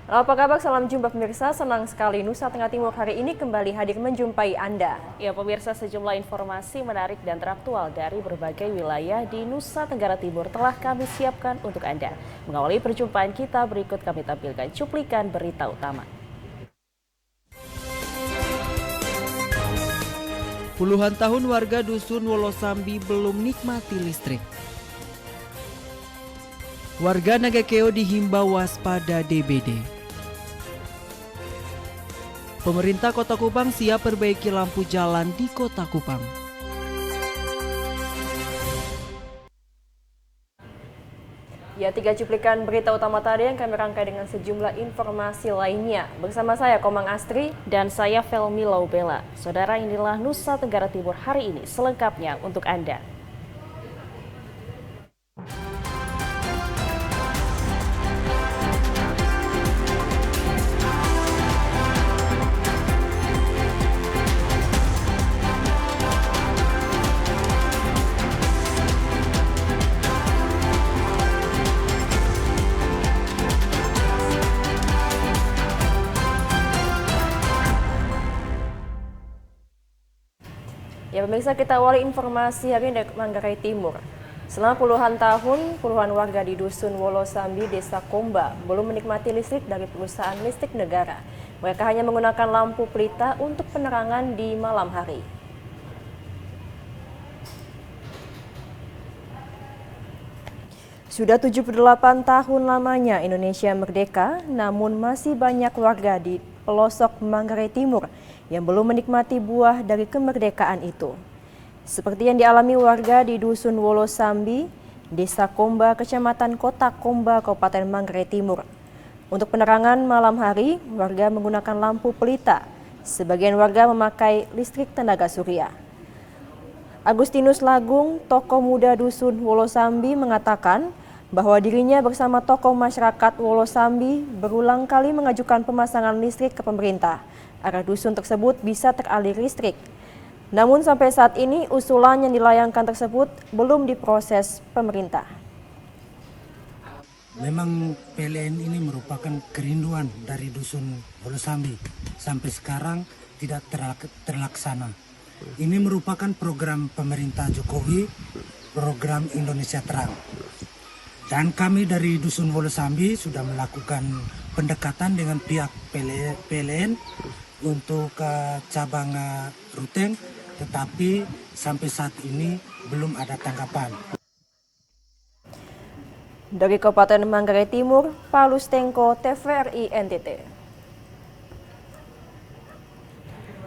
Apa kabar? Salam jumpa pemirsa. Senang sekali Nusa Tenggara Timur hari ini kembali hadir menjumpai Anda. Ya pemirsa, sejumlah informasi menarik dan teraktual dari berbagai wilayah di Nusa Tenggara Timur telah kami siapkan untuk Anda. Mengawali perjumpaan kita, berikut kami tampilkan cuplikan berita utama. Puluhan tahun warga Dusun Wolosambi belum nikmati listrik. Warga Nagakeo dihimbau waspada DBD. Pemerintah Kota Kupang siap perbaiki lampu jalan di Kota Kupang. Ya, 3 cuplikan berita utama tadi yang kami rangkai dengan sejumlah informasi lainnya. Bersama saya Komang Astri dan saya Felmi Laubela. Saudara, inilah Nusa Tenggara Timur hari ini selengkapnya untuk Anda. Ya pemirsa, kita awali informasi hari ini dari Manggarai Timur. Selama puluhan tahun, puluhan warga di Dusun Wolosambi, Desa Komba belum menikmati listrik dari perusahaan listrik negara. Mereka hanya menggunakan lampu pelita untuk penerangan di malam hari. Sudah 78 tahun lamanya Indonesia merdeka, namun masih banyak warga di pelosok Manggarai Timur yang belum menikmati buah dari kemerdekaan itu. Seperti yang dialami warga di Dusun Wolosambi, Desa Komba, Kecamatan Kota Komba, Kabupaten Manggarai Timur. Untuk penerangan malam hari, warga menggunakan lampu pelita. Sebagian warga memakai listrik tenaga surya. Agustinus Lagung, tokoh muda Dusun Wolosambi, mengatakan bahwa dirinya bersama tokoh masyarakat Wolosambi berulang kali mengajukan pemasangan listrik ke pemerintah agar dusun tersebut bisa teraliri listrik. Namun sampai saat ini usulan yang dilayangkan tersebut belum diproses pemerintah. Memang PLN ini merupakan kerinduan dari Dusun Wolosambi. Sampai sekarang tidak terlaksana. Ini merupakan program pemerintah Jokowi, program Indonesia Terang. Dan kami dari Dusun Wolosambi sudah melakukan pendekatan dengan pihak PLN untuk cabang Ruteng, tetapi sampai saat ini belum ada tanggapan. Dari Kabupaten Manggarai Timur, Paulus Tengko, TVRI NTT.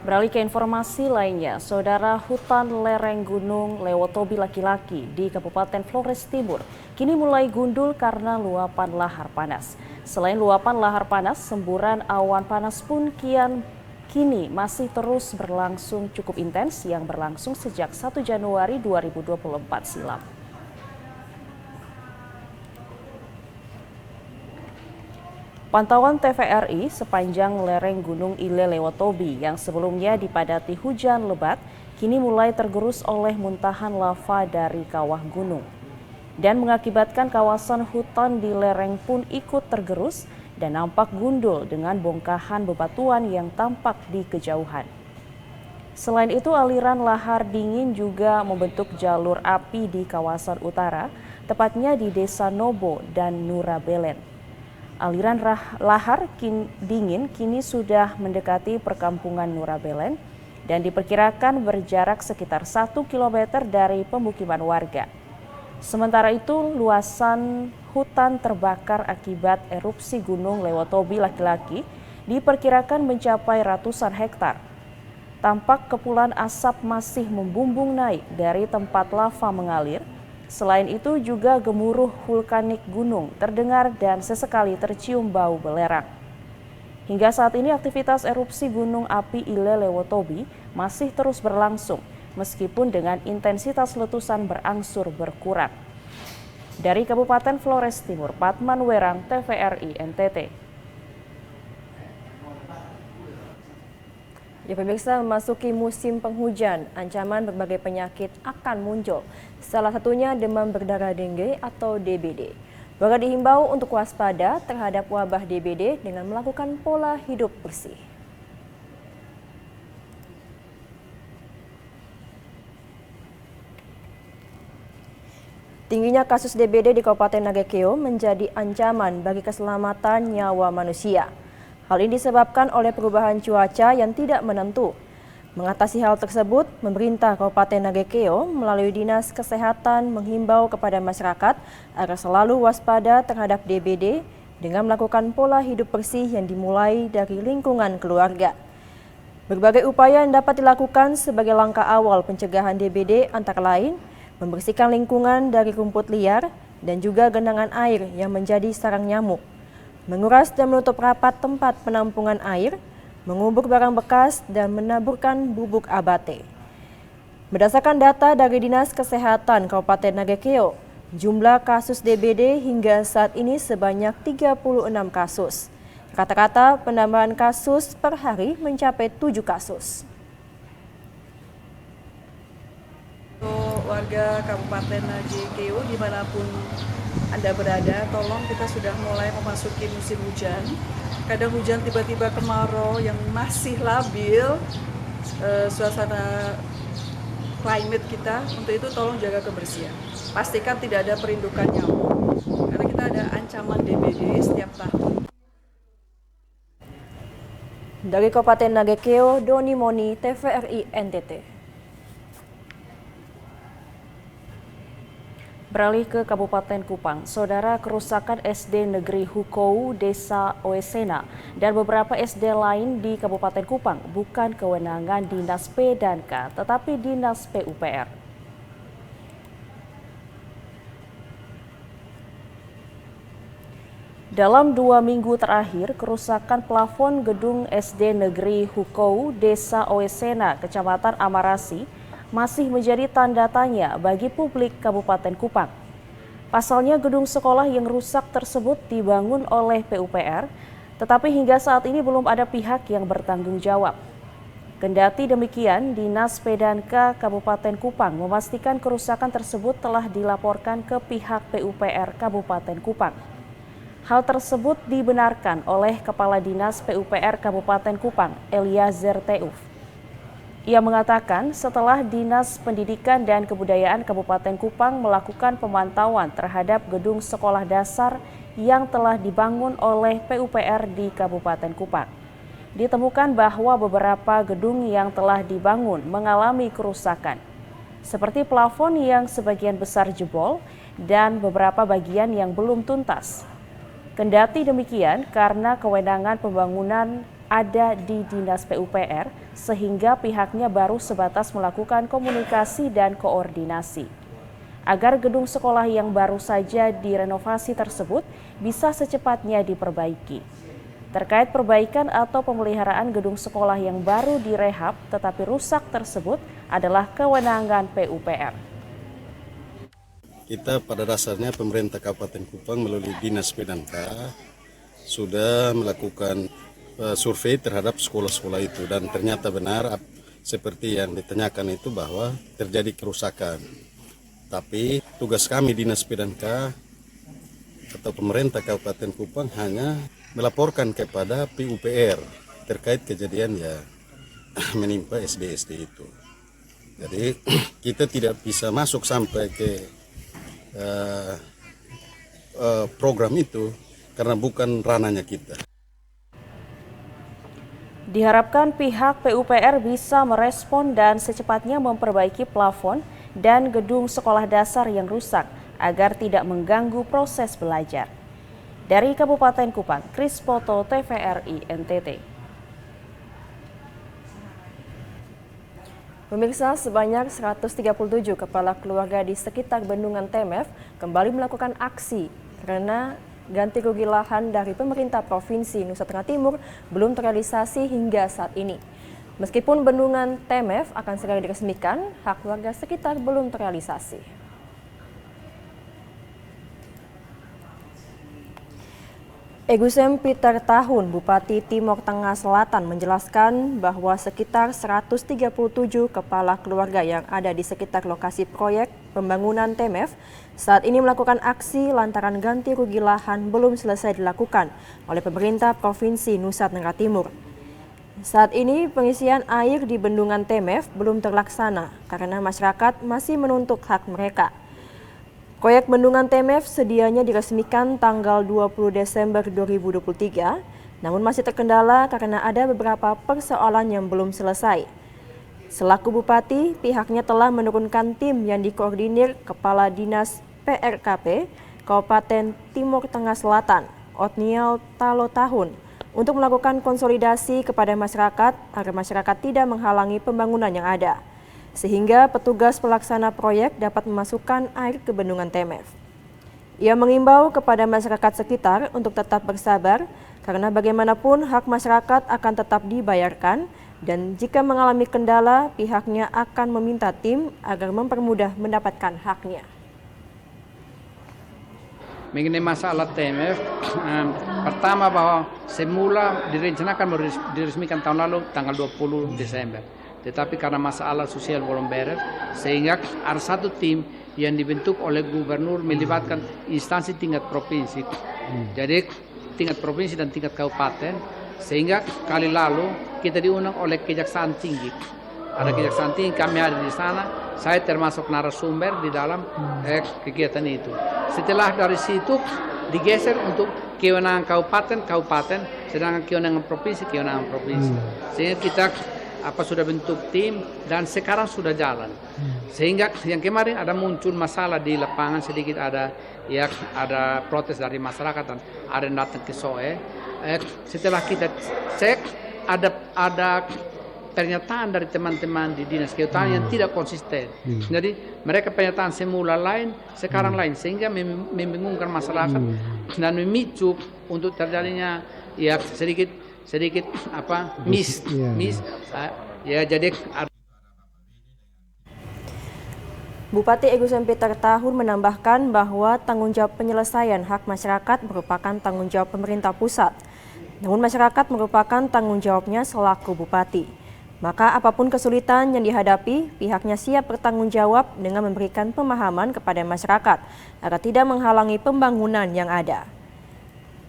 Beralih ke informasi lainnya, saudara, hutan lereng Gunung Lewotobi laki-laki di Kabupaten Flores Timur kini mulai gundul karena luapan lahar panas. Selain luapan lahar panas, semburan awan panas pun kini masih terus berlangsung cukup intens yang berlangsung sejak 1 Januari 2024 silam. Pantauan TVRI sepanjang lereng Gunung Ile Lewotobi yang sebelumnya dipadati hujan lebat, kini mulai tergerus oleh muntahan lava dari kawah gunung. Dan mengakibatkan kawasan hutan di lereng pun ikut tergerus dan nampak gundul dengan bongkahan bebatuan yang tampak di kejauhan. Selain itu, aliran lahar dingin juga membentuk jalur api di kawasan utara, tepatnya di Desa Nobo dan Nurabelen. Aliran lahar dingin kini sudah mendekati perkampungan Nurabelen dan diperkirakan berjarak sekitar 1 km dari pemukiman warga. Sementara itu, luasan hutan terbakar akibat erupsi Gunung Lewotobi laki-laki diperkirakan mencapai ratusan hektar. Tampak kepulan asap masih membumbung naik dari tempat lava mengalir. Selain itu juga gemuruh vulkanik gunung terdengar dan sesekali tercium bau belerang. Hingga saat ini aktivitas erupsi gunung api Ile Lewotobi masih terus berlangsung meskipun dengan intensitas letusan berangsur berkurang. Dari Kabupaten Flores Timur, Patman Werang, TVRI NTT. Ya pemirsa, memasuki musim penghujan, ancaman berbagai penyakit akan muncul. Salah satunya demam berdarah dengue atau DBD. Warga dihimbau untuk waspada terhadap wabah DBD dengan melakukan pola hidup bersih. Tingginya kasus DBD di Kabupaten Nagekeo menjadi ancaman bagi keselamatan nyawa manusia. Hal ini disebabkan oleh perubahan cuaca yang tidak menentu. Mengatasi hal tersebut, pemerintah Kabupaten Nagekeo melalui Dinas Kesehatan menghimbau kepada masyarakat agar selalu waspada terhadap DBD dengan melakukan pola hidup bersih yang dimulai dari lingkungan keluarga. Berbagai upaya yang dapat dilakukan sebagai langkah awal pencegahan DBD antara lain membersihkan lingkungan dari rumput liar dan juga genangan air yang menjadi sarang nyamuk, menguras dan menutup rapat tempat penampungan air, mengubur barang bekas, dan menaburkan bubuk abate. Berdasarkan data dari Dinas Kesehatan Kabupaten Nagekeo, jumlah kasus DBD hingga saat ini sebanyak 36 kasus. Rata-rata penambahan kasus per hari mencapai 7 kasus. Untuk warga Kabupaten Nagekeo dimanapun Anda berada, tolong kita sudah mulai memasuki musim hujan. Kadang hujan tiba-tiba kemarau yang masih labil, suasana climate kita. Untuk itu tolong jaga kebersihan. Pastikan tidak ada perindukan nyamuk, karena kita ada ancaman DBD setiap tahun. Dari Kabupaten Nagekeo, Doni Moni, TVRI NTT. Beralih ke Kabupaten Kupang, saudara, kerusakan SD Negeri Hukou, Desa Oesena, dan beberapa SD lain di Kabupaten Kupang bukan kewenangan Dinas P dan K, tetapi Dinas PUPR. Dalam 2 minggu terakhir, kerusakan plafon gedung SD Negeri Hukou, Desa Oesena, Kecamatan Amarasi, masih menjadi tanda tanya bagi publik Kabupaten Kupang. Pasalnya gedung sekolah yang rusak tersebut dibangun oleh PUPR, tetapi hingga saat ini belum ada pihak yang bertanggung jawab. Kendati demikian, Dinas P&K Kabupaten Kupang memastikan kerusakan tersebut telah dilaporkan ke pihak PUPR Kabupaten Kupang. Hal tersebut dibenarkan oleh Kepala Dinas PUPR Kabupaten Kupang, Eliezer Teuf. Ia mengatakan setelah Dinas Pendidikan dan Kebudayaan Kabupaten Kupang melakukan pemantauan terhadap gedung sekolah dasar yang telah dibangun oleh PUPR di Kabupaten Kupang. Ditemukan bahwa beberapa gedung yang telah dibangun mengalami kerusakan, seperti plafon yang sebagian besar jebol dan beberapa bagian yang belum tuntas. Kendati demikian, karena kewenangan pembangunan ada di Dinas PUPR, sehingga pihaknya baru sebatas melakukan komunikasi dan koordinasi agar gedung sekolah yang baru saja direnovasi tersebut bisa secepatnya diperbaiki. Terkait perbaikan atau pemeliharaan gedung sekolah yang baru direhab tetapi rusak tersebut adalah kewenangan PUPR. Kita pada dasarnya pemerintah Kabupaten Kupang melalui Dinas P&K sudah melakukan survei terhadap sekolah-sekolah itu, dan ternyata benar seperti yang ditanyakan itu bahwa terjadi kerusakan. Tapi tugas kami Dinas P&K atau pemerintah Kabupaten Kupang hanya melaporkan kepada PUPR terkait kejadian yang menimpa SD-SD itu. Jadi kita tidak bisa masuk sampai ke program itu karena bukan ranahnya kita. Diharapkan pihak PUPR bisa merespon dan secepatnya memperbaiki plafon dan gedung sekolah dasar yang rusak agar tidak mengganggu proses belajar. Dari Kabupaten Kupang, Kris Poto, TVRI NTT. Pemirsa, sebanyak 137 kepala keluarga di sekitar Bendungan Temef kembali melakukan aksi karena ganti rugi lahan dari pemerintah Provinsi Nusa Tenggara Timur belum terrealisasi hingga saat ini. Meskipun Bendungan Temef akan segera diresmikan, hak warga sekitar belum terrealisasi. Egusem Peter Tahun, Bupati Timor Tengah Selatan, menjelaskan bahwa sekitar 137 kepala keluarga yang ada di sekitar lokasi proyek Pembangunan TMF saat ini melakukan aksi lantaran ganti rugi lahan belum selesai dilakukan oleh pemerintah Provinsi Nusa Tenggara Timur. Saat ini pengisian air di bendungan TMF belum terlaksana karena masyarakat masih menuntut hak mereka. Proyek bendungan TMF sedianya diresmikan tanggal 20 Desember 2023, namun masih terkendala karena ada beberapa persoalan yang belum selesai. Selaku Bupati, pihaknya telah menurunkan tim yang dikoordinir Kepala Dinas PRKP Kabupaten Timur Tengah Selatan, Otniel Talotahun, untuk melakukan konsolidasi kepada masyarakat agar masyarakat tidak menghalangi pembangunan yang ada, sehingga petugas pelaksana proyek dapat memasukkan air ke bendungan TMF. Ia mengimbau kepada masyarakat sekitar untuk tetap bersabar karena bagaimanapun hak masyarakat akan tetap dibayarkan dan jika mengalami kendala pihaknya akan meminta tim agar mempermudah mendapatkan haknya. Mengenai masalah TMF, pertama bahwa semula direncanakan diresmikan tahun lalu tanggal 20 Desember. Tetapi karena masalah sosial belum beres, sehingga ada satu tim yang dibentuk oleh gubernur melibatkan instansi tingkat provinsi. Jadi tingkat provinsi dan tingkat kabupaten, sehingga kali lalu kita diundang oleh Kejaksaan Tinggi. Ada Kejaksaan Tinggi, kami ada di sana, saya termasuk narasumber di dalam kegiatan itu. Setelah dari situ digeser untuk kewenangan kabupaten, sedangkan kewenangan provinsi. Sehingga kita sudah bentuk tim dan sekarang sudah jalan. Sehingga yang kemarin ada muncul masalah di lapangan, sedikit ada protes dari masyarakat dan ada yang datang ke SOE. Setelah kita cek ada pernyataan dari teman-teman di Dinas Kehutanan yang tidak konsisten. Jadi mereka pernyataan semula lain, sekarang lain, sehingga membingungkan masyarakat dan memicu untuk terjadinya sedikit miss. Jadi Bupati Agus Peter Tahun menambahkan bahwa tanggung jawab penyelesaian hak masyarakat merupakan tanggung jawab pemerintah pusat. Namun masyarakat merupakan tanggung jawabnya selaku bupati. Maka apapun kesulitan yang dihadapi, pihaknya siap bertanggung jawab dengan memberikan pemahaman kepada masyarakat agar tidak menghalangi pembangunan yang ada.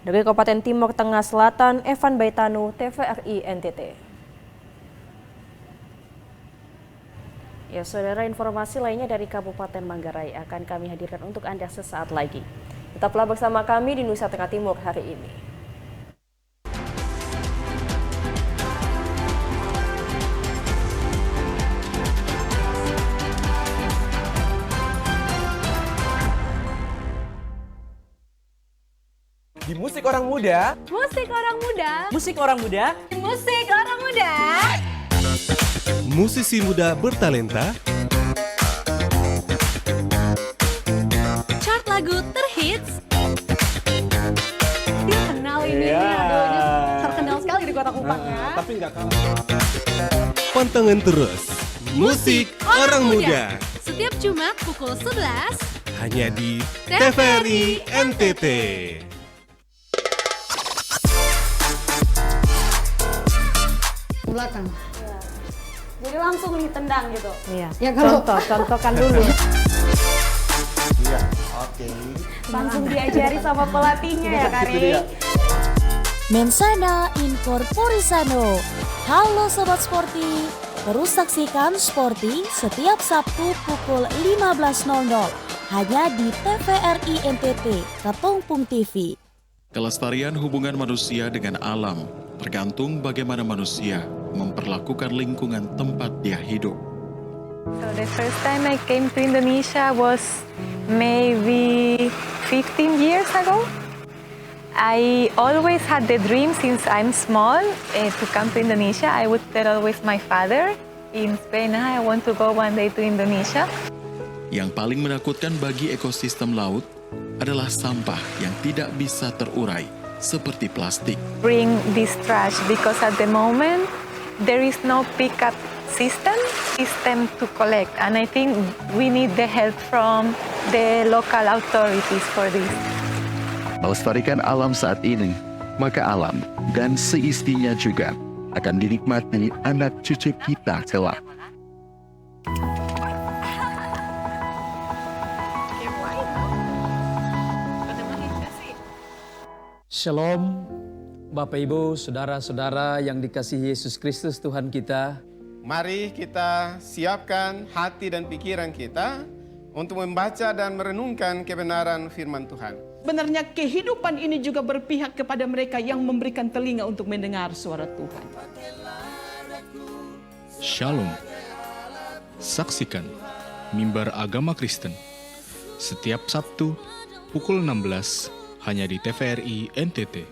Dari Kabupaten Timur Tengah Selatan, Evan Baitanu, TVRI NTT. Ya, saudara, informasi lainnya dari Kabupaten Manggarai akan kami hadirkan untuk Anda sesaat lagi. Tetaplah bersama kami di Nusa Tenggara Timur hari ini. Di Musik Orang Muda. Musik Orang Muda. Musik Orang Muda. Musik Orang Muda. Musisi muda bertalenta. Chart lagu terhits. Dia kenal ini. Aduh, ini terkenal sekali di Kota Kupang ya. Tapi nggak kalah. Pantengin terus Musik Orang Muda. Setiap Jumat pukul 11. Hanya di TVRI NTT. Belakang. Ya. Jadi langsung ditendang gitu. Iya. Ya kalau Contohkan dulu. Iya, oke. Langsung diajari sama pelatihnya ya, Kari. Mensana Incorporisano. Halo Sobat Sporty, terus saksikan Sporty setiap Sabtu pukul 15.00 hanya di TVRI NTT, Katongpung TV. Kelestarian hubungan manusia dengan alam tergantung bagaimana manusia memperlakukan lingkungan tempat dia hidup. So the first time I came to Indonesia was maybe 15 years ago. I always had the dream since I'm small to come to Indonesia. I would tell always my father in Spain, I want to go one day to Indonesia. Yang paling menakutkan bagi ekosistem laut adalah sampah yang tidak bisa terurai seperti plastik. Bring this trash because at the moment there is no pickup system to collect, and I think we need the help from the local authorities for this. Melestarikan alam saat ini, maka alam dan seistinya juga akan dinikmati anak cucu kita kelak. Shalom, Bapak Ibu, saudara-saudara yang dikasihi Yesus Kristus Tuhan kita. Mari kita siapkan hati dan pikiran kita untuk membaca dan merenungkan kebenaran firman Tuhan. Sebenarnya kehidupan ini juga berpihak kepada mereka yang memberikan telinga untuk mendengar suara Tuhan. Shalom. Saksikan Mimbar Agama Kristen setiap Sabtu pukul 16 hanya di TVRI NTT.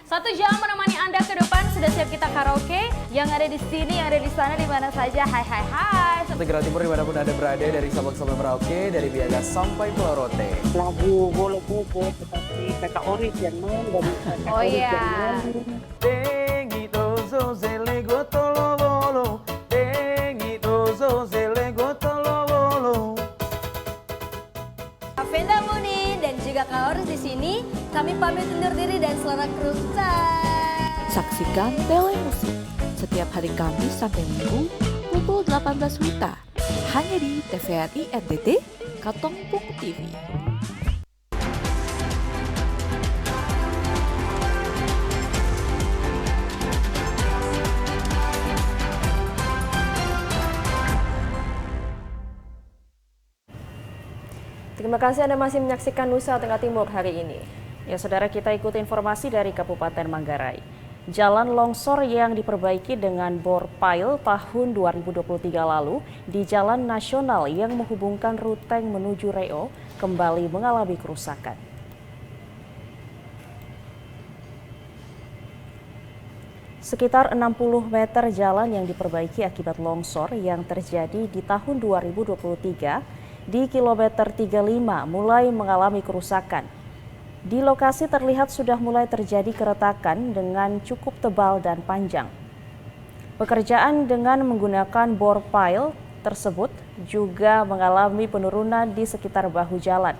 1 jam menemani Anda ke depan, sudah siap kita karaoke. Yang ada di sini, yang ada di sana, di mana saja. Hai. Segera Timur dimanapun Anda berada, dari Sabang sampai Merauke, dari Biaga sampai Pulau Rote. Lagu Bolo Bobo, tetapi kakak Oris yang main dari kakak Oh Oris iya. yang main. Tengitoso selego tolo bolo, tengitoso selego tolo bolo. Venda Muni dan juga Kak Oris di sini. Kami pamit undur diri dan selamat kerusak. Saksikan Telemusik setiap hari Kamis sampai Minggu pukul 18 WITA hanya di TVRI NTT, Katongpung TV. Terima kasih Anda masih menyaksikan Nusa Tenggara Timur hari ini. Ya, saudara, kita ikuti informasi dari Kabupaten Manggarai. Jalan longsor yang diperbaiki dengan bor pile tahun 2023 lalu di Jalan Nasional yang menghubungkan Ruteng menuju Reo kembali mengalami kerusakan. Sekitar 60 meter jalan yang diperbaiki akibat longsor yang terjadi di tahun 2023 di kilometer 35 mulai mengalami kerusakan. Di lokasi terlihat sudah mulai terjadi keretakan dengan cukup tebal dan panjang. Pekerjaan dengan menggunakan bor pile tersebut juga mengalami penurunan di sekitar bahu jalan.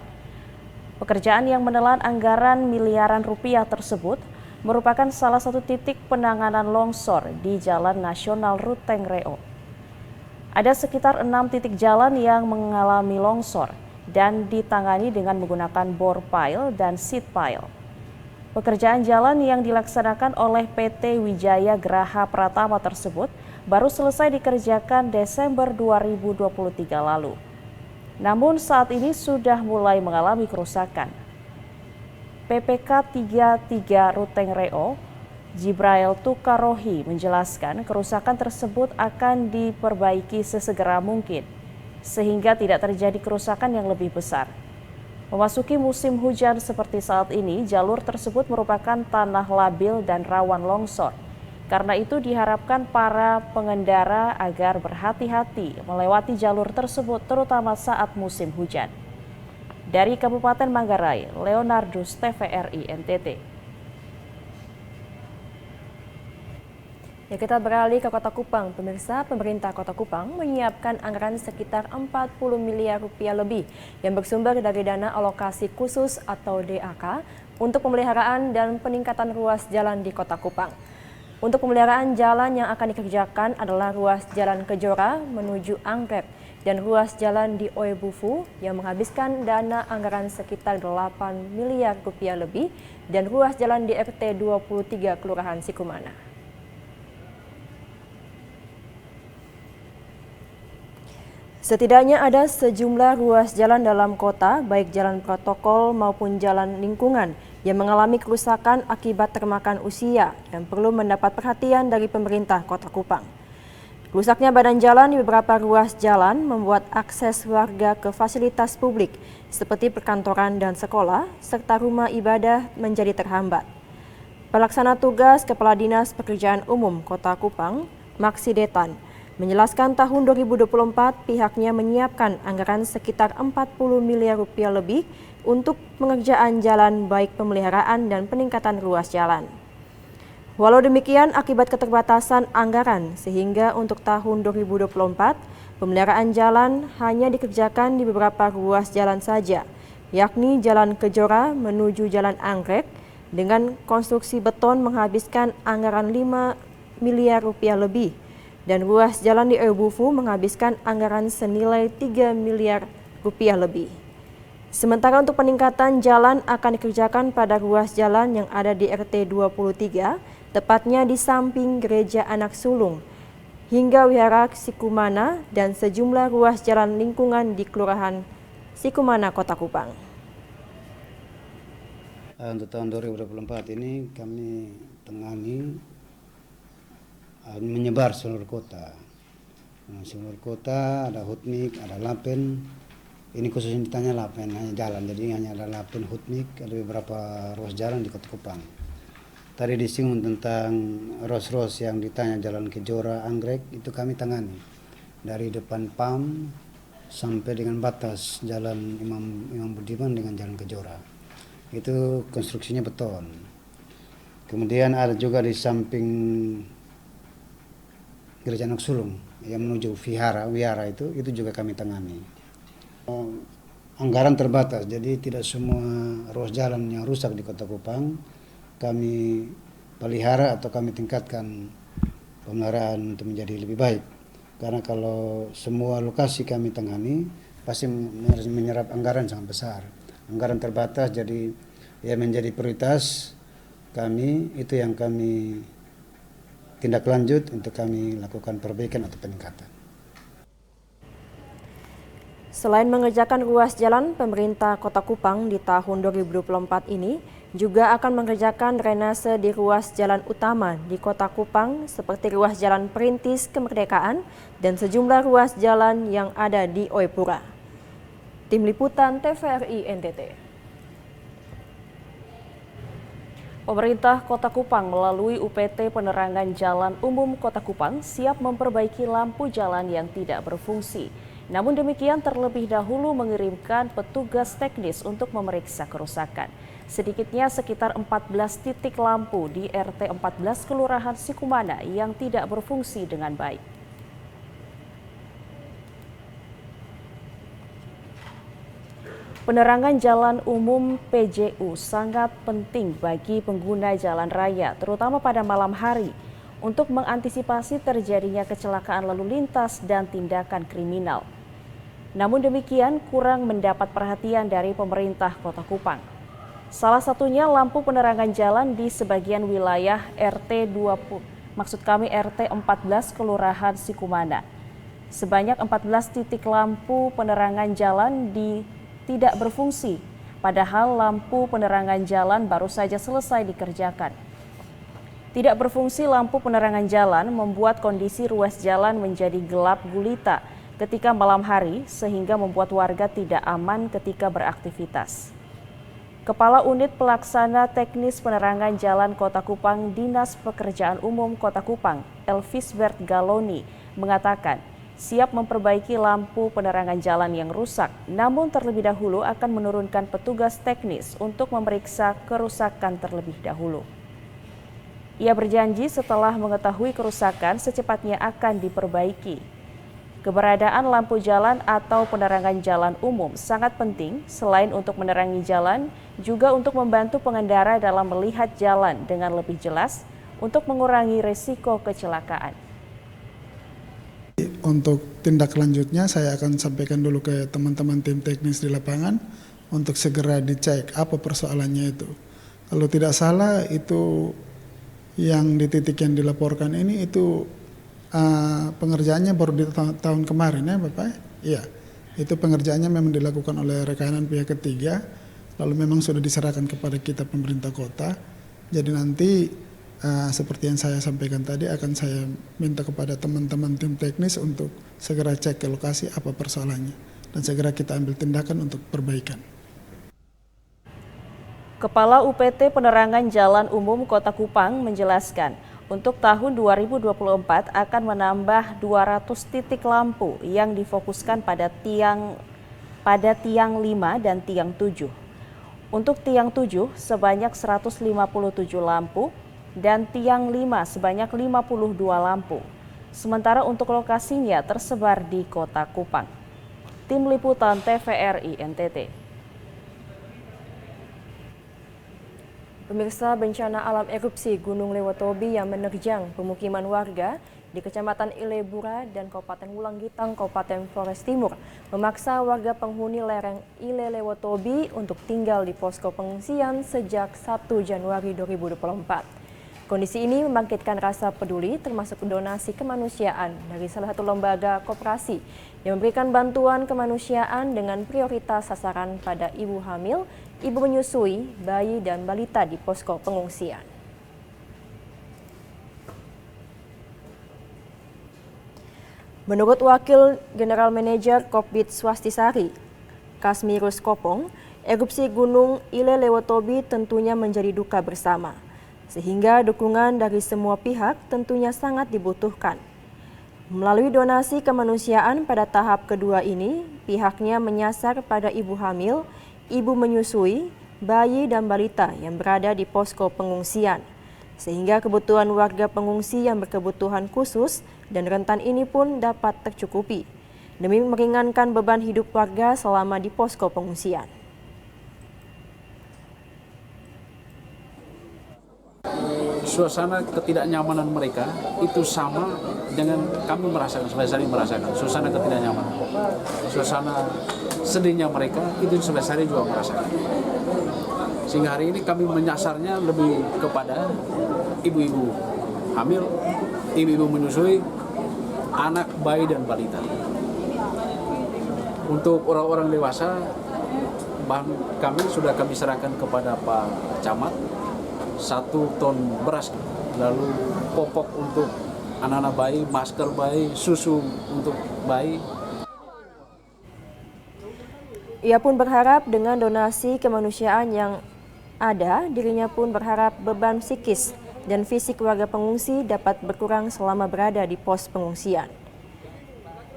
Pekerjaan yang menelan anggaran miliaran rupiah tersebut merupakan salah satu titik penanganan longsor di Jalan Nasional Ruteng Reo. Ada sekitar 6 titik jalan yang mengalami longsor dan ditangani dengan menggunakan bor pile dan seat pile. Pekerjaan jalan yang dilaksanakan oleh PT Wijaya Graha Pratama tersebut baru selesai dikerjakan Desember 2023 lalu. Namun saat ini sudah mulai mengalami kerusakan. PPK 33 Ruteng Reo, Jibrail Tukarohi menjelaskan kerusakan tersebut akan diperbaiki sesegera mungkin, sehingga tidak terjadi kerusakan yang lebih besar. Memasuki musim hujan seperti saat ini, jalur tersebut merupakan tanah labil dan rawan longsor. Karena itu diharapkan para pengendara agar berhati-hati melewati jalur tersebut terutama saat musim hujan. Dari Kabupaten Manggarai, Leonardus, TVRI NTT. Ya, kita beralih ke Kota Kupang. Pemirsa, pemerintah Kota Kupang menyiapkan anggaran sekitar 40 miliar rupiah lebih yang bersumber dari dana alokasi khusus atau DAK untuk pemeliharaan dan peningkatan ruas jalan di Kota Kupang. Untuk pemeliharaan jalan yang akan dikerjakan adalah ruas jalan Kejora menuju Anggrek dan ruas jalan di Oebufu yang menghabiskan dana anggaran sekitar 8 miliar rupiah lebih dan ruas jalan di RT 23 Kelurahan Sikumana. Setidaknya ada sejumlah ruas jalan dalam kota, baik jalan protokol maupun jalan lingkungan, yang mengalami kerusakan akibat termakan usia yang perlu mendapat perhatian dari pemerintah Kota Kupang. Rusaknya badan jalan di beberapa ruas jalan membuat akses warga ke fasilitas publik seperti perkantoran dan sekolah, serta rumah ibadah menjadi terhambat. Pelaksana tugas Kepala Dinas Pekerjaan Umum Kota Kupang, Maksi Detan, menjelaskan tahun 2024 pihaknya menyiapkan anggaran sekitar 40 miliar rupiah lebih untuk pengerjaan jalan baik pemeliharaan dan peningkatan ruas jalan. Walau demikian, akibat keterbatasan anggaran sehingga untuk tahun 2024 pemeliharaan jalan hanya dikerjakan di beberapa ruas jalan saja, yakni Jalan Kejora menuju Jalan Anggrek dengan konstruksi beton menghabiskan anggaran 5 miliar rupiah lebih. Dan ruas jalan di Oebufu menghabiskan anggaran senilai 3 miliar rupiah lebih. Sementara untuk peningkatan jalan akan dikerjakan pada ruas jalan yang ada di RT 23, tepatnya di samping Gereja Anak Sulung, hingga Wihara Sikumana dan sejumlah ruas jalan lingkungan di Kelurahan Sikumana, Kota Kupang. Untuk tahun 2024 ini kami tangani menyebar seluruh kota. Seluruh kota ada hutmik, ada lapen. Ini khususnya ditanya lapen, hanya jalan. Jadi hanya ada lapen, hutmik, ada beberapa ruas jalan di Kota Kupang. Tadi disinggung tentang ruas-ruas yang ditanya jalan Kejora, Anggrek, itu kami tangani. Dari depan PAM sampai dengan batas jalan Imam Budiman dengan jalan Kejora. Itu konstruksinya beton. Kemudian ada juga di samping Gereja Anak Sulung yang menuju Wihara itu juga kami tangani. Anggaran terbatas, jadi tidak semua ruas jalan yang rusak di Kota Kupang kami pelihara atau kami tingkatkan pemeliharaan untuk menjadi lebih baik. Karena kalau semua lokasi kami tangani pasti menyerap anggaran sangat besar. Anggaran terbatas, jadi ya menjadi prioritas kami, itu yang kami tindak lanjut untuk kami lakukan perbaikan atau peningkatan. Selain mengerjakan ruas jalan, pemerintah Kota Kupang di tahun 2024 ini juga akan mengerjakan drainase di ruas jalan utama di Kota Kupang seperti ruas jalan Perintis Kemerdekaan dan sejumlah ruas jalan yang ada di Oepura. Tim Liputan TVRI NTT. Pemerintah Kota Kupang melalui UPT Penerangan Jalan Umum Kota Kupang siap memperbaiki lampu jalan yang tidak berfungsi. Namun demikian terlebih dahulu mengirimkan petugas teknis untuk memeriksa kerusakan. Sedikitnya sekitar 14 titik lampu di RT 14 Kelurahan Sikumana yang tidak berfungsi dengan baik. Penerangan jalan umum PJU sangat penting bagi pengguna jalan raya, terutama pada malam hari, untuk mengantisipasi terjadinya kecelakaan lalu lintas dan tindakan kriminal. Namun demikian kurang mendapat perhatian dari pemerintah Kota Kupang. Salah satunya lampu penerangan jalan di sebagian wilayah RT 14 Kelurahan Sikumana. Sebanyak 14 titik lampu penerangan jalan tidak berfungsi, padahal lampu penerangan jalan baru saja selesai dikerjakan. Tidak berfungsi lampu penerangan jalan membuat kondisi ruas jalan menjadi gelap gulita ketika malam hari sehingga membuat warga tidak aman ketika beraktivitas. Kepala Unit Pelaksana Teknis Penerangan Jalan Kota Kupang Dinas Pekerjaan Umum Kota Kupang, Elvisbert Galoni, mengatakan siap memperbaiki lampu penerangan jalan yang rusak, namun terlebih dahulu akan menurunkan petugas teknis untuk memeriksa kerusakan terlebih dahulu. Ia berjanji setelah mengetahui kerusakan secepatnya akan diperbaiki. Keberadaan lampu jalan atau penerangan jalan umum sangat penting selain untuk menerangi jalan, juga untuk membantu pengendara dalam melihat jalan dengan lebih jelas untuk mengurangi risiko kecelakaan. Untuk tindak lanjutnya saya akan sampaikan dulu ke teman-teman tim teknis di lapangan untuk segera dicek apa persoalannya itu. Kalau tidak salah itu yang di titik yang dilaporkan ini itu pengerjaannya baru di tahun kemarin ya Bapak? Iya, itu pengerjaannya memang dilakukan oleh rekanan pihak ketiga, lalu memang sudah diserahkan kepada kita pemerintah kota. Jadi nanti seperti yang saya sampaikan tadi akan saya minta kepada teman-teman tim teknis untuk segera cek ke lokasi apa persoalannya dan segera kita ambil tindakan untuk perbaikan. Kepala UPT Penerangan Jalan Umum Kota Kupang menjelaskan, untuk tahun 2024 akan menambah 200 titik lampu yang difokuskan pada tiang 5 dan tiang 7. Untuk tiang 7 sebanyak 157 lampu dan tiang 5 sebanyak 52 lampu. Sementara untuk lokasinya tersebar di Kota Kupang. Tim Liputan TVRI NTT. Pemirsa, bencana alam erupsi Gunung Lewatobi yang menerjang pemukiman warga di Kecamatan Ilebura dan Kabupaten Wulanggitang, Kabupaten Flores Timur, memaksa warga penghuni lereng Ile Lewotobi untuk tinggal di posko pengungsian sejak 1 Januari 2024. Kondisi ini membangkitkan rasa peduli termasuk donasi kemanusiaan dari salah satu lembaga koperasi yang memberikan bantuan kemanusiaan dengan prioritas sasaran pada ibu hamil, ibu menyusui, bayi, dan balita di posko pengungsian. Menurut Wakil General Manager Kopbid Swastisari, Kasmirus Kopong, erupsi Gunung Ile Lewotobi tentunya menjadi duka bersama, sehingga dukungan dari semua pihak tentunya sangat dibutuhkan. Melalui donasi kemanusiaan pada tahap kedua ini, pihaknya menyasar pada ibu hamil, ibu menyusui, bayi dan balita yang berada di posko pengungsian, sehingga kebutuhan warga pengungsi yang berkebutuhan khusus dan rentan ini pun dapat tercukupi, demi meringankan beban hidup warga selama di posko pengungsian. Suasana ketidaknyamanan mereka itu sama dengan kami merasakan, Swastisari merasakan suasana ketidaknyamanan. Suasana sedihnya mereka itu Swastisari juga merasakan. Sehingga hari ini kami menyasarnya lebih kepada ibu-ibu hamil, ibu-ibu menyusui, anak, bayi, dan balita. Untuk orang-orang dewasa, bahan kami sudah kami serahkan kepada Pak Camat 1 ton beras, lalu popok untuk anak-anak bayi, masker bayi, susu untuk bayi. Ia pun berharap dengan donasi kemanusiaan yang ada, dirinya pun berharap beban psikis dan fisik warga pengungsi dapat berkurang selama berada di pos pengungsian.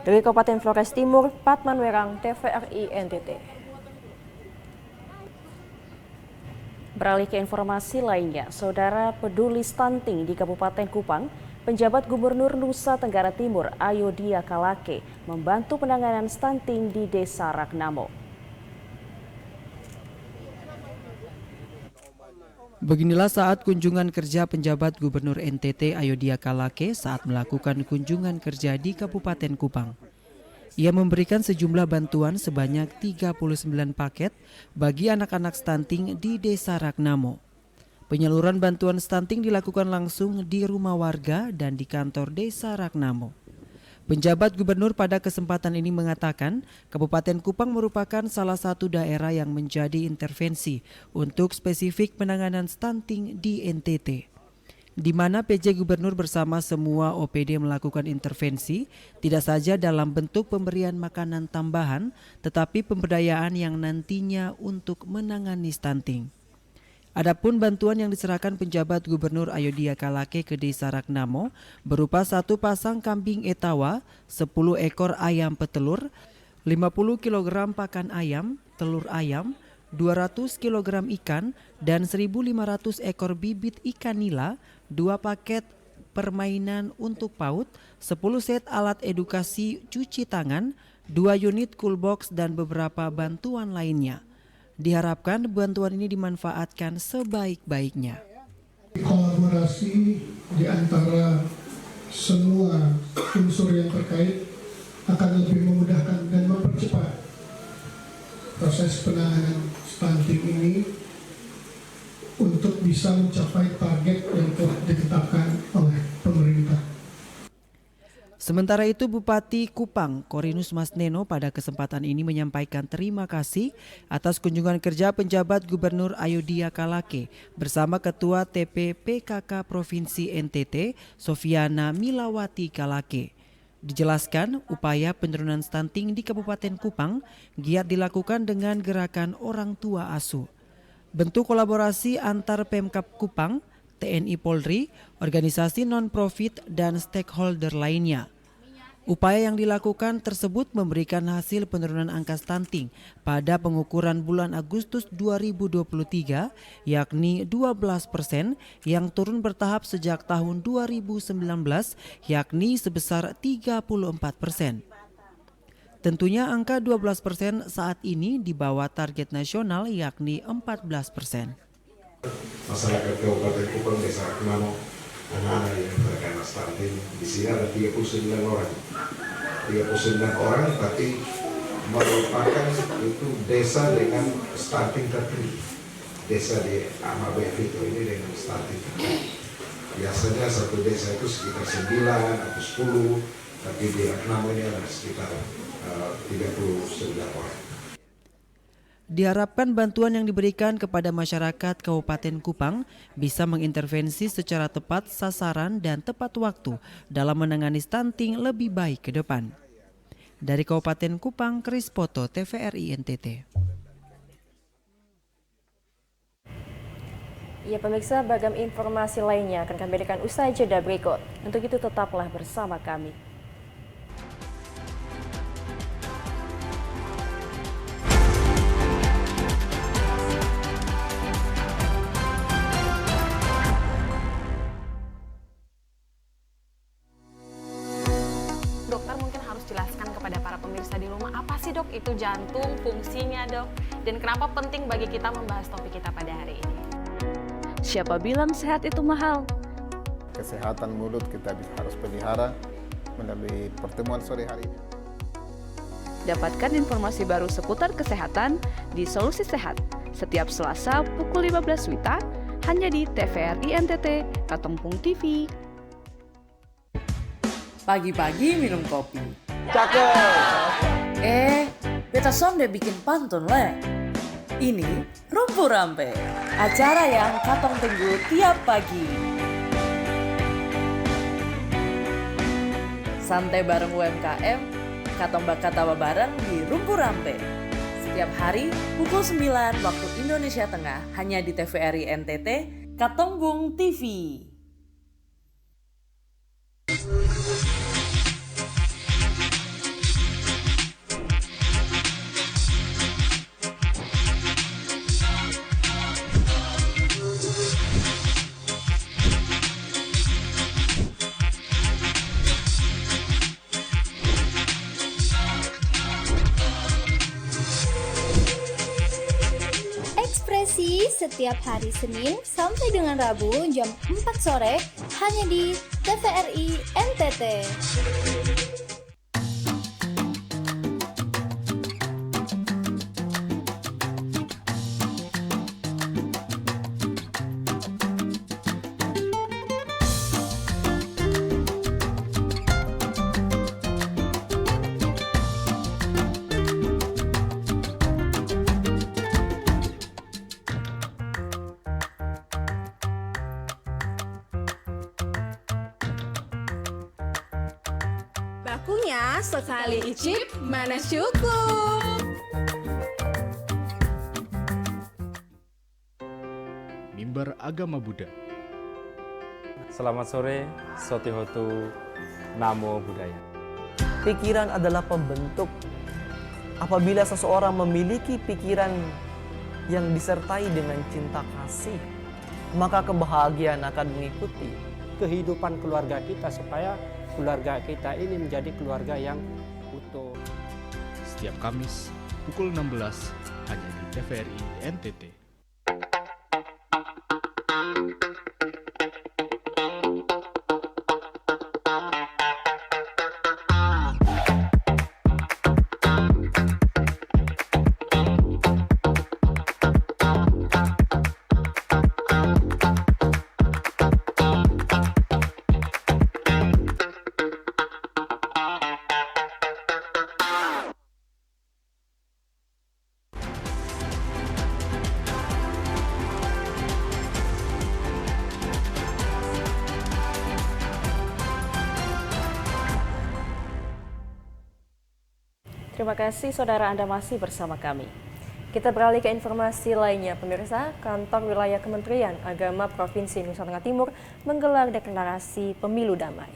Dari Kabupaten Flores Timur, Patman Werang, TVRI NTT. Beralih ke informasi lainnya, Saudara Peduli Stunting di Kabupaten Kupang, penjabat Gubernur Nusa Tenggara Timur Ayodhya Kalake membantu penanganan stunting di Desa Ragnamo. Beginilah saat kunjungan kerja penjabat Gubernur NTT Ayodhya Kalake saat melakukan kunjungan kerja di Kabupaten Kupang. Ia memberikan sejumlah bantuan sebanyak 39 paket bagi anak-anak stunting di Desa Ragnamo. Penyaluran bantuan stunting dilakukan langsung di rumah warga dan di kantor Desa Ragnamo. Penjabat Gubernur pada kesempatan ini mengatakan Kabupaten Kupang merupakan salah satu daerah yang menjadi intervensi untuk spesifik penanganan stunting di NTT, di mana PJ Gubernur bersama semua OPD melakukan intervensi, tidak saja dalam bentuk pemberian makanan tambahan, tetapi pemberdayaan yang nantinya untuk menangani stunting. Adapun bantuan yang diserahkan penjabat Gubernur Ayodhya Kalake ke Desa Ragnamo berupa 1 pasang kambing etawa, 10 ekor ayam petelur, 50 kg pakan ayam, telur ayam, 200 kg ikan, dan 1.500 ekor bibit ikan nila, 2 paket permainan untuk PAUD, 10 set alat edukasi cuci tangan, 2 unit coolbox, dan beberapa bantuan lainnya. Diharapkan bantuan ini dimanfaatkan sebaik-baiknya. Kolaborasi di antara semua unsur yang terkait akan lebih memudahkan dan mempercepat proses penanganan stunting ini untuk bisa mencapai target yang telah ditetapkan oleh pemerintah. Sementara itu Bupati Kupang Korinus Masneno pada kesempatan ini menyampaikan terima kasih atas kunjungan kerja penjabat Gubernur Ayodhya Kalake bersama Ketua TP PKK Provinsi NTT Sofiana Milawati Kalake. Dijelaskan upaya penurunan stunting di Kabupaten Kupang giat dilakukan dengan gerakan orang tua asuh. Bentuk kolaborasi antar Pemkab Kupang, TNI Polri, organisasi non-profit dan stakeholder lainnya. Upaya yang dilakukan tersebut memberikan hasil penurunan angka stunting pada pengukuran bulan Agustus 2023, yakni 12%, yang turun bertahap sejak tahun 2019, yakni sebesar 34%. Tentunya angka 12% saat ini di bawah target nasional, yakni 14%. Masyarakat Kabupaten Kupang Desa Ragnamo anak-anak yang terkena stunting. Di sini ada 39 orang. 39 orang, tapi merupakan itu desa dengan stunting tertinggi. Desa di Amabevito ini dengan stunting tertinggi. Biasanya satu desa itu sekitar 9 atau 10, tapi di Ragnamo ini ada sekitar 39 orang. Diharapkan bantuan yang diberikan kepada masyarakat Kabupaten Kupang bisa mengintervensi secara tepat sasaran dan tepat waktu dalam menangani stunting lebih baik ke depan. Dari Kabupaten Kupang, Kris Poto, TVRI NTT. Ya pemirsa, beragam informasi lainnya akan kami berikan usai jeda berikut. Untuk itu tetaplah bersama kami. Dokter mungkin harus jelaskan kepada para pemirsa di rumah, apa sih dok itu jantung, fungsinya dok, dan kenapa penting bagi kita membahas topik kita pada hari ini. Siapa bilang sehat itu mahal? Kesehatan mulut kita harus pelihara melalui pertemuan sore hari ini. Dapatkan informasi baru seputar kesehatan di Solusi Sehat setiap Selasa pukul 15 WITA hanya di TVRI NTT Katempung TV. Pagi-pagi minum kopi. Cakep. Beta sonde bikin pantun le. Ini Rumpu Rampe, acara yang katong tunggu tiap pagi. Santai bareng UMKM, katong bakal bareng di Rumpu Rampe. Setiap hari pukul 9 waktu Indonesia Tengah hanya di TVRI NTT Katempung TV. Ekspresi setiap hari Senin sampai dengan Rabu jam 4 sore hanya di TVRI NTT. Bakunya sekali icip mana cukup. Mimbar Agama Buddha. Selamat sore, Sotihotu Namo Buddhaya. Pikiran adalah pembentuk. Apabila seseorang memiliki pikiran yang disertai dengan cinta kasih, maka kebahagiaan akan mengikuti kehidupan keluarga kita supaya keluarga kita ini menjadi keluarga yang utuh. Setiap Kamis pukul 16 hanya di TVRI NTT. Terima kasih saudara Anda masih bersama kami. Kita beralih ke informasi lainnya pemirsa. Kantor Wilayah Kementerian Agama Provinsi Nusa Tenggara Timur menggelar deklarasi pemilu damai.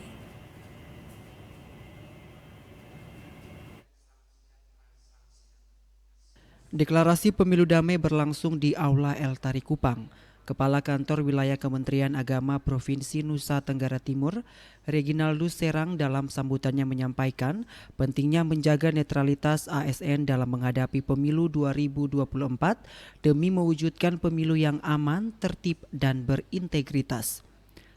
Deklarasi pemilu damai berlangsung di Aula El Tari Kupang. Kepala Kantor Wilayah Kementerian Agama Provinsi Nusa Tenggara Timur, Reginaldus Serang dalam sambutannya menyampaikan pentingnya menjaga netralitas ASN dalam menghadapi pemilu 2024 demi mewujudkan pemilu yang aman, tertib, dan berintegritas.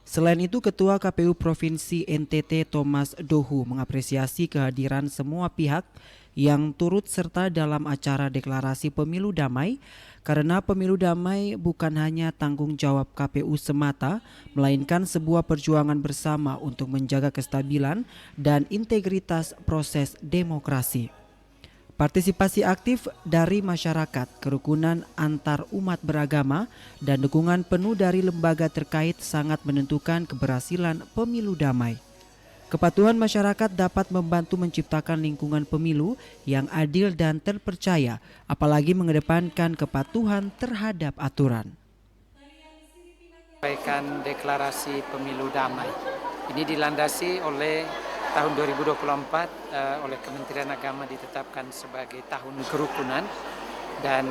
Selain itu, Ketua KPU Provinsi NTT Thomas Dohu mengapresiasi kehadiran semua pihak yang turut serta dalam acara deklarasi pemilu damai, karena pemilu damai bukan hanya tanggung jawab KPU semata, melainkan sebuah perjuangan bersama untuk menjaga kestabilan dan integritas proses demokrasi. Partisipasi aktif dari masyarakat, kerukunan antar umat beragama, dan dukungan penuh dari lembaga terkait sangat menentukan keberhasilan pemilu damai. Kepatuhan masyarakat dapat membantu menciptakan lingkungan pemilu yang adil dan terpercaya, apalagi mengedepankan kepatuhan terhadap aturan. Sampaikan deklarasi pemilu damai. Ini dilandasi oleh tahun 2024 oleh Kementerian Agama ditetapkan sebagai tahun kerukunan, dan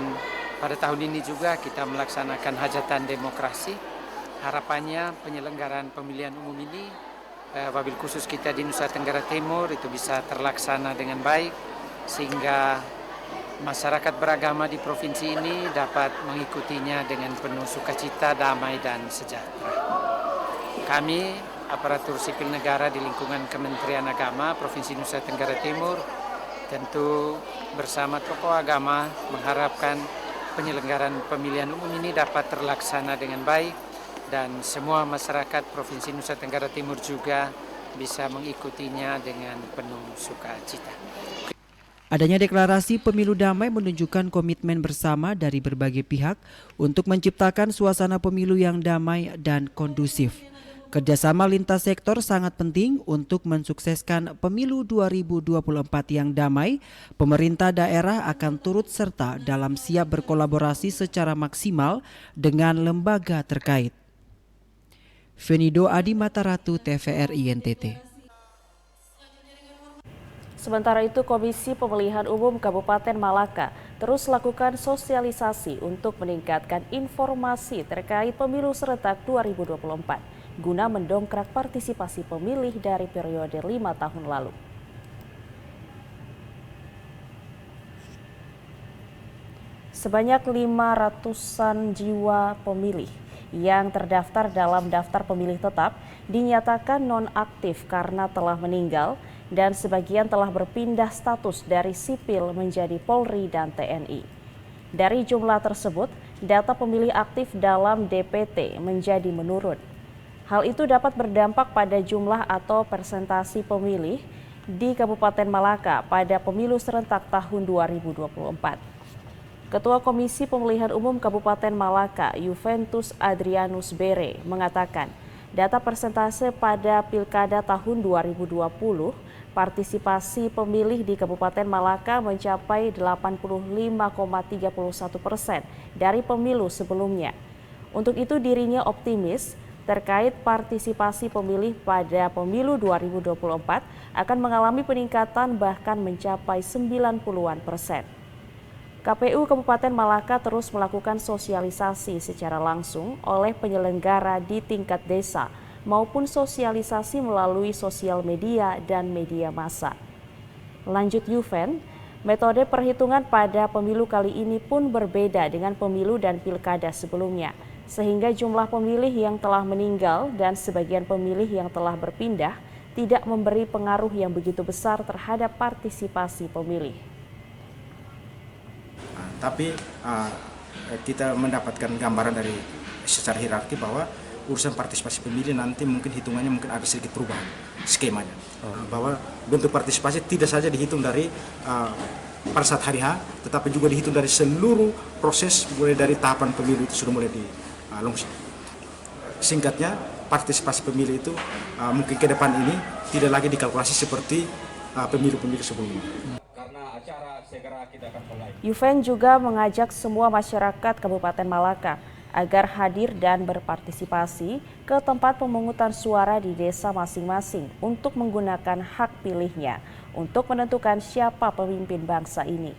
pada tahun ini juga kita melaksanakan hajatan demokrasi. Harapannya penyelenggaraan pemilihan umum ini wabil khusus kita di Nusa Tenggara Timur itu bisa terlaksana dengan baik, sehingga masyarakat beragama di provinsi ini dapat mengikutinya dengan penuh sukacita, damai, dan sejahtera. Kami aparatur sipil negara di lingkungan Kementerian Agama Provinsi Nusa Tenggara Timur tentu bersama tokoh agama mengharapkan penyelenggaraan pemilihan umum ini dapat terlaksana dengan baik, dan semua masyarakat Provinsi Nusa Tenggara Timur juga bisa mengikutinya dengan penuh sukacita. Adanya deklarasi pemilu damai menunjukkan komitmen bersama dari berbagai pihak untuk menciptakan suasana pemilu yang damai dan kondusif. Kerjasama lintas sektor sangat penting untuk mensukseskan pemilu 2024 yang damai. Pemerintah daerah akan turut serta dalam siap berkolaborasi secara maksimal dengan lembaga terkait. Venido Adi Mataratu, TVRI NTT. Sementara itu, Komisi Pemilihan Umum Kabupaten Malaka terus lakukan sosialisasi untuk meningkatkan informasi terkait pemilu serentak 2024. Guna mendongkrak partisipasi pemilih dari periode 5 tahun lalu. Sebanyak 500-an jiwa pemilih yang terdaftar dalam daftar pemilih tetap dinyatakan nonaktif karena telah meninggal, dan sebagian telah berpindah status dari sipil menjadi Polri dan TNI. Dari jumlah tersebut, data pemilih aktif dalam DPT menjadi menurun. Hal itu dapat berdampak pada jumlah atau persentasi pemilih di Kabupaten Malaka pada pemilu serentak tahun 2024. Ketua Komisi Pemilihan Umum Kabupaten Malaka, Juventus Adrianus Bere, mengatakan data persentase pada Pilkada tahun 2020, partisipasi pemilih di Kabupaten Malaka mencapai 85,31% dari pemilu sebelumnya. Untuk itu dirinya optimis terkait partisipasi pemilih pada pemilu 2024 akan mengalami peningkatan bahkan mencapai 90-an%. KPU Kabupaten Malaka terus melakukan sosialisasi secara langsung oleh penyelenggara di tingkat desa maupun sosialisasi melalui sosial media dan media massa. Lanjut Juven, metode perhitungan pada pemilu kali ini pun berbeda dengan pemilu dan pilkada sebelumnya, sehingga jumlah pemilih yang telah meninggal dan sebagian pemilih yang telah berpindah tidak memberi pengaruh yang begitu besar terhadap partisipasi pemilih. Tapi kita mendapatkan gambaran dari secara hierarki bahwa urusan partisipasi pemilih nanti mungkin hitungannya mungkin ada sedikit perubahan skemanya. Bahwa bentuk partisipasi tidak saja dihitung dari pada saat hari H, tetapi juga dihitung dari seluruh proses mulai dari tahapan pemilu itu sudah mulai langsung. Singkatnya, partisipasi pemilih itu mungkin ke depan ini tidak lagi dikalkulasi seperti pemilu-pemilu sebelumnya. Juven juga mengajak semua masyarakat Kabupaten Malaka agar hadir dan berpartisipasi ke tempat pemungutan suara di desa masing-masing untuk menggunakan hak pilihnya untuk menentukan siapa pemimpin bangsa ini.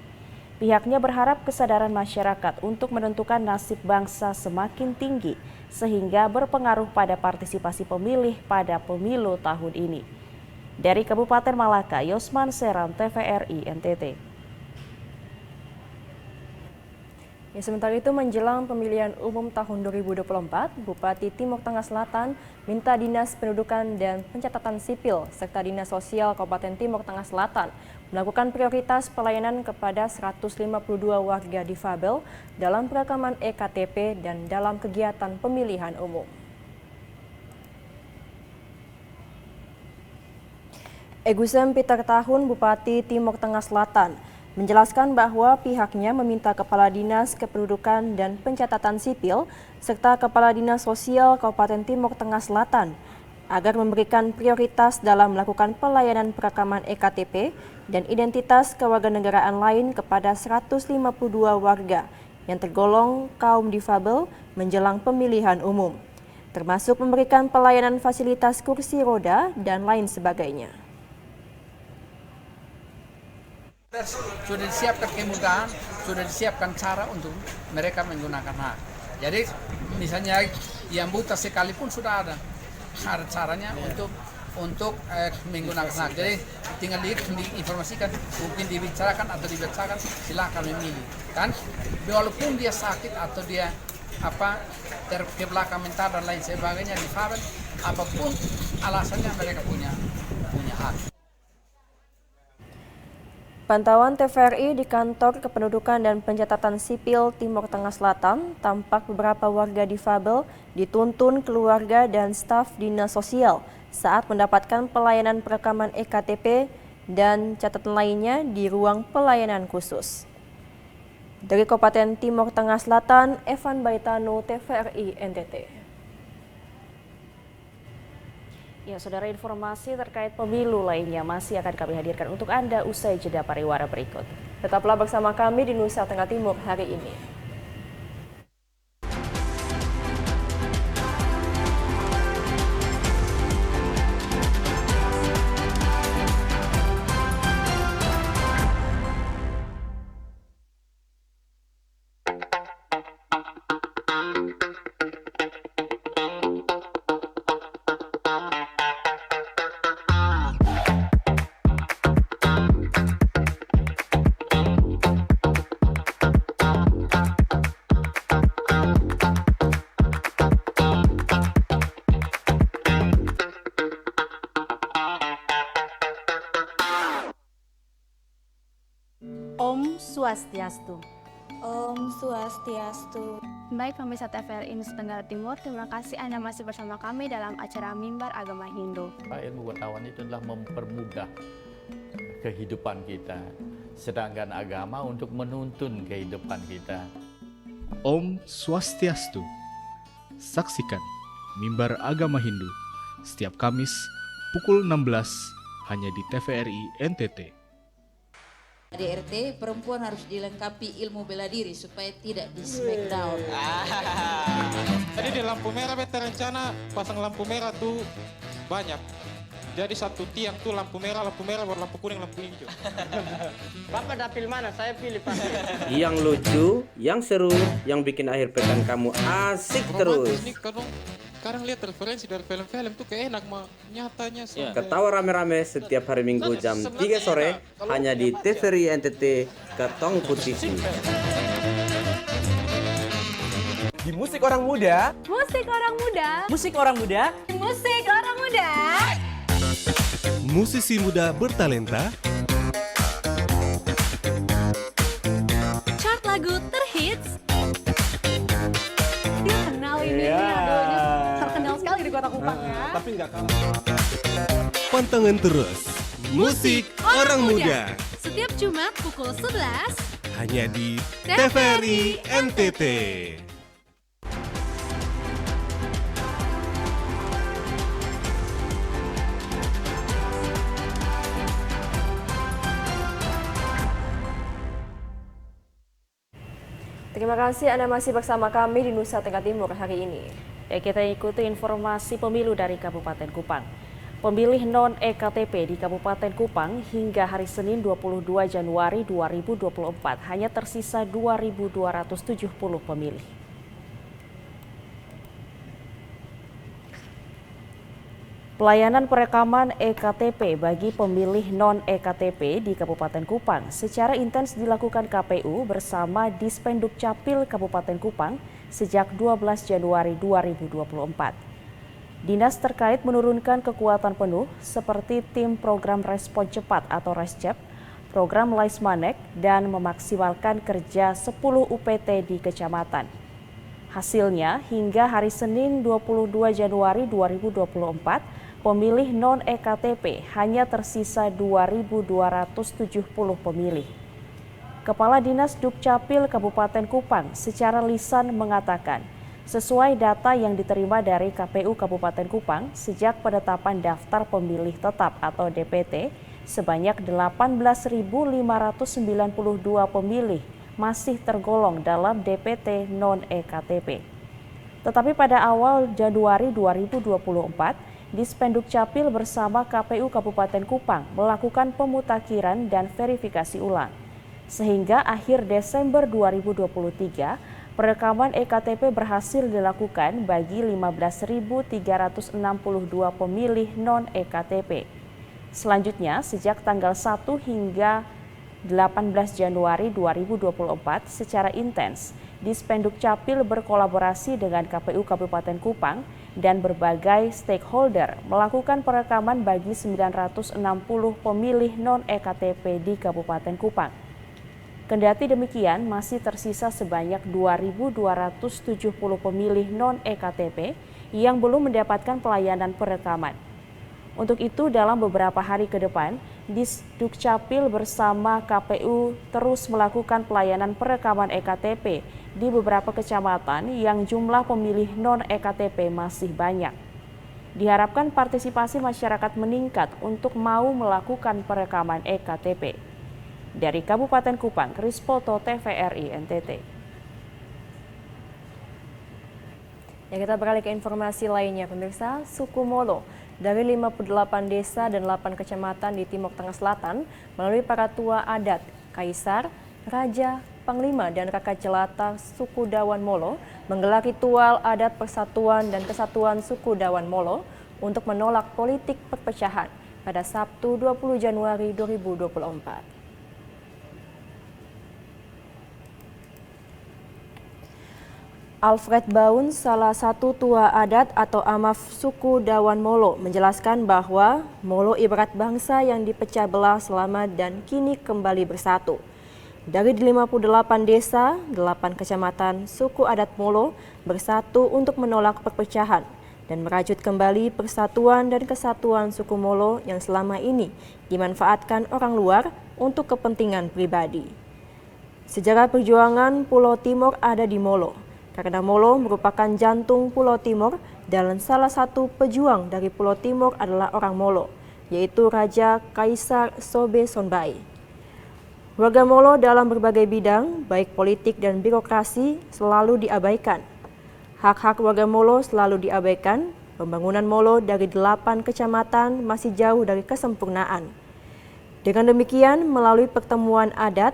Pihaknya berharap kesadaran masyarakat untuk menentukan nasib bangsa semakin tinggi sehingga berpengaruh pada partisipasi pemilih pada pemilu tahun ini. Dari Kabupaten Malaka, Yosman Seran, TVRI NTT. Sementara itu menjelang pemilihan umum tahun 2024, Bupati Timur Tengah Selatan minta Dinas Pendudukan dan Pencatatan Sipil serta Dinas Sosial Kabupaten Timur Tengah Selatan melakukan prioritas pelayanan kepada 152 warga difabel dalam perekaman EKTP dan dalam kegiatan pemilihan umum. Egusem Peter Tahun, Bupati Timur Tengah Selatan, menjelaskan bahwa pihaknya meminta Kepala Dinas Kependudukan dan Pencatatan Sipil serta Kepala Dinas Sosial Kabupaten Timur Tengah Selatan agar memberikan prioritas dalam melakukan pelayanan perekaman EKTP dan identitas kewarganegaraan lain kepada 152 warga yang tergolong kaum difabel menjelang pemilihan umum, termasuk memberikan pelayanan fasilitas kursi roda dan lain sebagainya. Sudah disiapkan kemudahan, sudah disiapkan cara untuk mereka menggunakan hak. Jadi misalnya yang buta sekalipun sudah ada caranya untuk menggunakan hak. Jadi tinggal diinformasikan, mungkin dibicarakan atau dibacakan, silakan memilih. Kan walaupun dia sakit atau dia ke belakang mental dan lain sebagainya difabel, apapun alasannya mereka punya hak. Pantauan TVRI di Kantor Kependudukan dan Pencatatan Sipil Timur Tengah Selatan tampak beberapa warga difabel dituntun keluarga dan staf dinas sosial saat mendapatkan pelayanan perekaman EKTP dan catatan lainnya di ruang pelayanan khusus. Dari Kabupaten Timur Tengah Selatan, Evan Baitano, TVRI NTT. Ya, saudara, informasi terkait pemilu lainnya masih akan kami hadirkan untuk Anda usai jeda pariwara berikut. Tetaplah bersama kami di Nusa Tenggara Timur hari ini. Om Swastiastu. Om Swastiastu. Baik pemirsa TVRI Nusa Tenggara Timur, terima kasih Anda masih bersama kami dalam acara Mimbar Agama Hindu. Ilmu pengetahuan itu adalah mempermudah kehidupan kita, sedangkan agama untuk menuntun kehidupan kita. Om Swastiastu. Saksikan Mimbar Agama Hindu setiap Kamis pukul 16 hanya di TVRI NTT. ADRT perempuan harus dilengkapi ilmu bela diri supaya tidak di smackdown. Jadi di lampu merah beta rencana pasang lampu merah tuh banyak. Jadi satu tiang tuh lampu merah baru lampu kuning hijau. Bapak dapil mana? Saya pilih Pak. Yang lucu, yang seru, yang bikin akhir pekan kamu asik terus. Ini sekarang lihat referensi dari film-film tuh kayak enak mah nyatanya. Ketawa rame-rame setiap hari Minggu jam 3 sore hanya di TVRI NTT Ketong Putih. Di Musik Orang Muda. Musik Orang Muda. Musik Orang Muda. Musik Orang Muda. Musisi muda bertalenta. Chart lagu terhits. Dia kenal ini, aduh, terkenal sekali di Kota Kupang ya. Tapi nggak kalah. Pantengin terus Musik Orang Muda. Setiap Jumat pukul 11 hanya di TVRI NTT. Terima kasih Anda masih bersama kami di Nusa Tenggara Timur hari ini. Ya, kita ikuti informasi pemilu dari Kabupaten Kupang. Pemilih non-EKTP di Kabupaten Kupang hingga hari Senin 22 Januari 2024 hanya tersisa 2.270 pemilih. Pelayanan perekaman EKTP bagi pemilih non-EKTP di Kabupaten Kupang secara intens dilakukan KPU bersama Dispenduk Capil Kabupaten Kupang sejak 12 Januari 2024. Dinas terkait menurunkan kekuatan penuh seperti tim program respon cepat atau RESCEP, program Laismanek, dan memaksimalkan kerja 10 UPT di kecamatan. Hasilnya, hingga hari Senin 22 Januari 2024, pemilih non-EKTP hanya tersisa 2.270 pemilih. Kepala Dinas Dukcapil Kabupaten Kupang secara lisan mengatakan, sesuai data yang diterima dari KPU Kabupaten Kupang sejak penetapan daftar pemilih tetap atau DPT, sebanyak 18.592 pemilih masih tergolong dalam DPT non-EKTP. Tetapi pada awal Januari 2024, Dispenduk Capil bersama KPU Kabupaten Kupang melakukan pemutakhiran dan verifikasi ulang. Sehingga akhir Desember 2023, perekaman EKTP berhasil dilakukan bagi 15.362 pemilih non-EKTP. Selanjutnya, sejak tanggal 1 hingga 18 Januari 2024 secara intens, Dispenduk Capil berkolaborasi dengan KPU Kabupaten Kupang dan berbagai stakeholder melakukan perekaman bagi 960 pemilih non-EKTP di Kabupaten Kupang. Kendati demikian, masih tersisa sebanyak 2.270 pemilih non-EKTP yang belum mendapatkan pelayanan perekaman. Untuk itu, dalam beberapa hari ke depan, Disdukcapil bersama KPU terus melakukan pelayanan perekaman EKTP di beberapa kecamatan yang jumlah pemilih non-EKTP masih banyak. Diharapkan partisipasi masyarakat meningkat untuk mau melakukan perekaman EKTP. Dari Kabupaten Kupang, Krispoto, TVRI NTT. Ya, kita beralih ke informasi lainnya, pemirsa. Suku Molo dari 58 desa dan 8 kecamatan di Timur Tengah Selatan melalui para tua adat, kaisar, raja, panglima, dan kakak jelata suku Dawan Molo menggelar ritual adat persatuan dan kesatuan suku Dawan Molo untuk menolak politik perpecahan pada Sabtu 20 Januari 2024. Alfred Baun, salah satu tua adat atau amaf suku Dawan Molo, menjelaskan bahwa Molo ibarat bangsa yang dipecah belah selama dan kini kembali bersatu. Dari 58 desa, 8 kecamatan suku adat Molo bersatu untuk menolak perpecahan dan merajut kembali persatuan dan kesatuan suku Molo yang selama ini dimanfaatkan orang luar untuk kepentingan pribadi. Sejarah perjuangan Pulau Timur ada di Molo. Karena Molo merupakan jantung Pulau Timur dan salah satu pejuang dari Pulau Timur adalah orang Molo, yaitu Raja Kaisar Sobe Sonbai. Warga Molo dalam berbagai bidang, baik politik dan birokrasi, selalu diabaikan. Hak-hak warga Molo selalu diabaikan. Pembangunan Molo dari 8 kecamatan masih jauh dari kesempurnaan. Dengan demikian, melalui pertemuan adat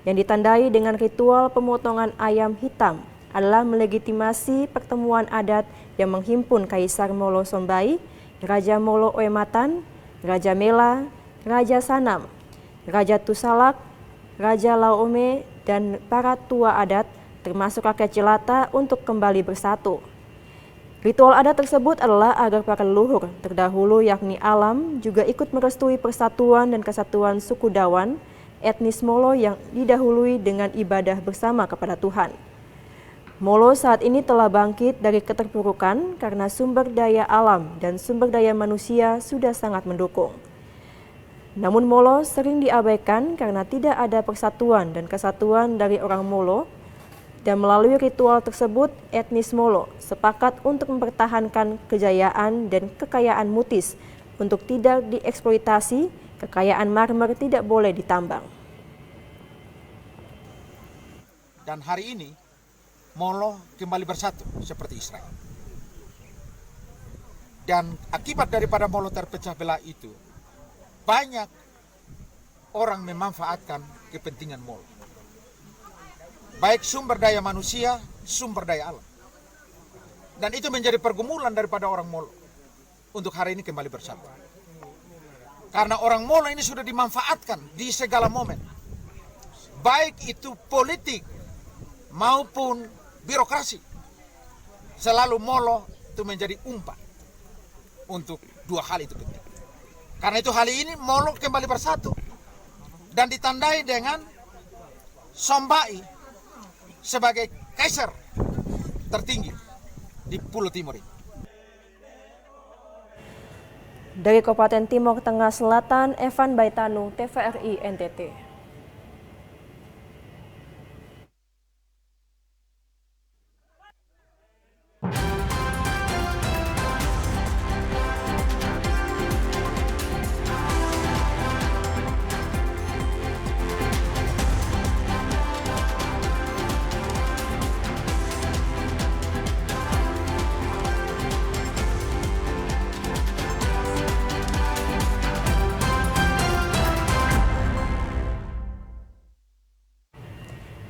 yang ditandai dengan ritual pemotongan ayam hitam, adalah melegitimasi pertemuan adat yang menghimpun Kaisar Molo Sonbai, Raja Molo Oematan, Raja Mela, Raja Sanam, Raja Tusalak, Raja Laome, dan para tua adat termasuk rakyat jelata untuk kembali bersatu. Ritual adat tersebut adalah agar para leluhur terdahulu yakni alam juga ikut merestui persatuan dan kesatuan suku Dawan, etnis Molo yang didahului dengan ibadah bersama kepada Tuhan. Molo saat ini telah bangkit dari keterpurukan karena sumber daya alam dan sumber daya manusia sudah sangat mendukung. Namun Molo sering diabaikan karena tidak ada persatuan dan kesatuan dari orang Molo, dan melalui ritual tersebut etnis Molo sepakat untuk mempertahankan kejayaan dan kekayaan Mutis untuk tidak dieksploitasi, kekayaan marmer tidak boleh ditambang. Dan hari ini Molo kembali bersatu seperti Israel. Dan akibat daripada Molo terpecah belah itu, banyak orang memanfaatkan kepentingan Molo. Baik sumber daya manusia, sumber daya alam. Dan itu menjadi pergumulan daripada orang Molo. untuk hari ini kembali bersatu. Karena orang Molo ini sudah dimanfaatkan di segala momen. Baik itu politik maupun birokrasi. Selalu Molo itu menjadi umpan untuk dua hal itu penting. Karena itu hari ini Molo kembali bersatu dan ditandai dengan Sombai sebagai kaisar tertinggi di Pulau Timur ini. Dari Kabupaten Timur Tengah Selatan, Evan Baitanu, TVRI NTT.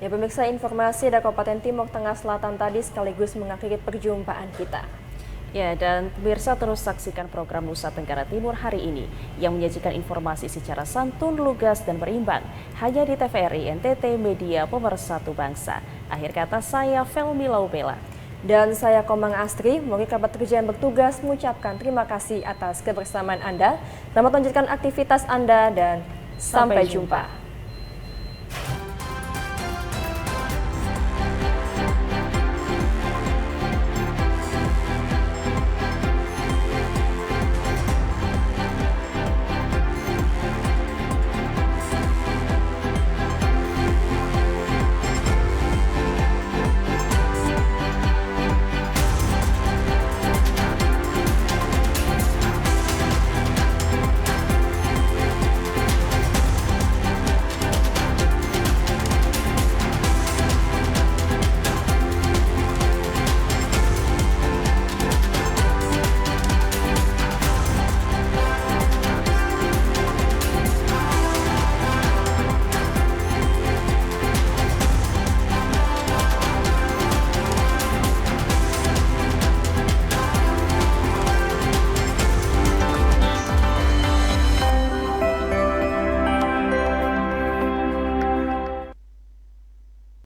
Ya, pemirsa, informasi dari Kabupaten Timur Tengah Selatan tadi sekaligus mengakhiri perjumpaan kita. Ya, dan pemirsa terus saksikan program Nusa Tenggara Timur hari ini yang menyajikan informasi secara santun, lugas, dan berimbang hanya di TVRI NTT Media Pemersatu Bangsa. Akhir kata saya Felmi Laubela. Dan saya Komang Astri, mewakili kerabat kerja yang bertugas mengucapkan terima kasih atas kebersamaan Anda. Selamat melanjutkan aktivitas Anda dan sampai jumpa.